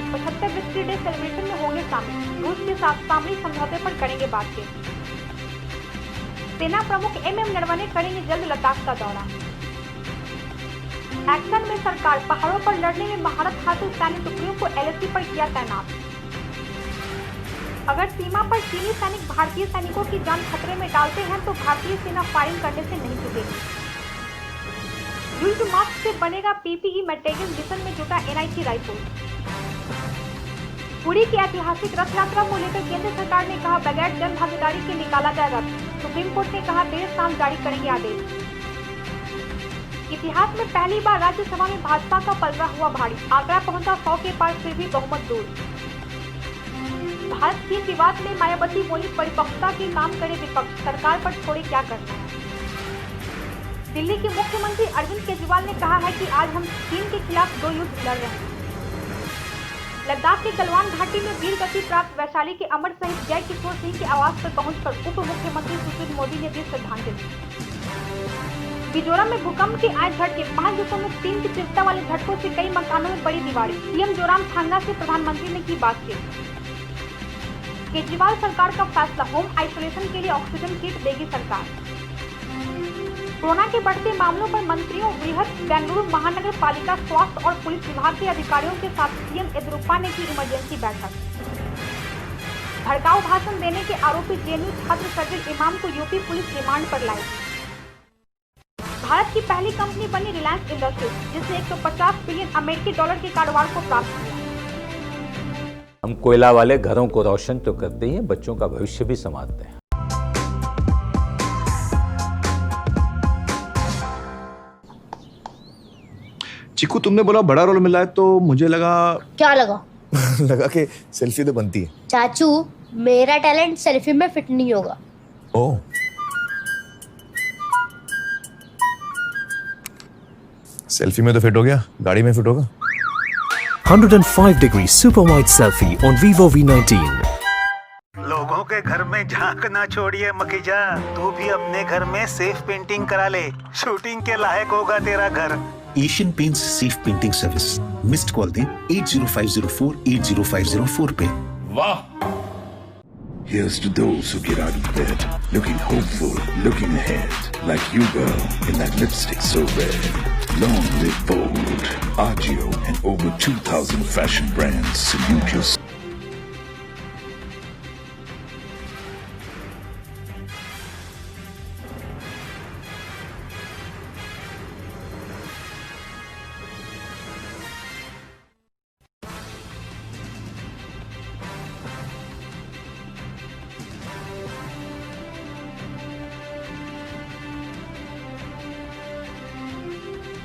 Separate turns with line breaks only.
75 victory day celebration में होंगे शामिल। रूस के साथ सामरिक समझौते पर करेंगे बातचीत। सेना प्रमुख MM नरवणे करेंगे जल्द लद्दाख का दौरा। एक्शन में सरकार, पहाड़ों पर लड़ने में महारत हासिल सैन्य टुकड़ियों को LAC पर किया तैनात। अगर सीमा पर चीनी सैनिक भारतीय सैनिकों की जान खतरे में डालते हैं तो भारतीय सेना फायरिंग करने से नहीं चुकेगी। युद्ध मास्क से बनेगा PPE मटेरियल, मिशन में जुटा NIT रायपुर। पुरी की ऐतिहासिक रथ यात्रा को लेकर केंद्र सरकार ने कहा बगैर जन भागीदारी के निकाला जाए रथ। सुप्रीम कोर्ट ने कहा देर शाम जारी करेंगे आदेश। इतिहास में पहली बार राज्यसभा में भाजपा का पलड़ा हुआ भारी, आंकड़ा पहुंचा 100 के पार, फिर भी बहुमत दूर। भारत चीन विवाद में मायावती बोली परिपक्वता के काम करे विपक्ष, सरकार पर छोड़े क्या करना है। दिल्ली के मुख्यमंत्री अरविंद केजरीवाल ने कहा है कि आज हम चीन के खिलाफ 2 युद्ध लड़ रहे हैं। लद्दाख के गलवान घाटी में वीर गति प्राप्त वैशाली के अमर शहीद जय किशोर सिंह के आवास पर पहुंचकर उप मुख्यमंत्री सुशील मोदी ने दी श्रद्धांजलि। मिजोरम में भूकंप के आए झटके, 5.3 की तीव्रता वाले झटकों से कई मकानों में बड़ी दीवारें। सीएम जोरामथंगा से प्रधानमंत्री ने की बातचीत। केजरीवाल सरकार का फैसला, होम आइसोलेशन के लिए ऑक्सीजन किट देगी सरकार। कोरोना के बढ़ते मामलों पर मंत्रियों, बृहद बेंगलुरु महानगर पालिका, स्वास्थ्य और पुलिस विभाग के अधिकारियों के साथ सीएम येदियुरप्पा ने की इमरजेंसी बैठक। भड़काऊ भाषण देने के आरोपी JNU छात्र शर्जिल इमाम को यूपी पुलिस रिमांड पर लाई। भारत की पहली कंपनी बनी रिलायंस इंडस्ट्रीज, जिसने $150 बिलियन अमेरिकी डॉलर के कारोबार को प्राप्त किया।
हम कोयला वाले घरों को रोशन तो करते ही हैं, बच्चों का भविष्य भी संवारते हैं।
चिकू, तुमने बोला बड़ा रोल मिला है तो मुझे लगा।
क्या लगा?
लगा कि सेल्फी तो बनती है।
चाचू, मेरा टैलेंट सेल्फी में फिट नहीं होगा।
ओह, सेल्फी में तो फिट हो गया, गाड़ी में फिट होगा।
105-degree super wide selfie on Vivo V19।
लोगों के घर में झांकना छोड़िए मखीजा, तू भी अपने घर में सेफ पेंटिंग करा ले, शूटिंग के लायक होगा तेरा घर।
Asian paints safe painting service. Missed call दें 80504 80504 पे।
वाह!
Here's to those who get out of bed, looking hopeful, looking ahead, like you girl, in that lipstick so red. Long live bold, Agio and over 2,000 fashion brands salute your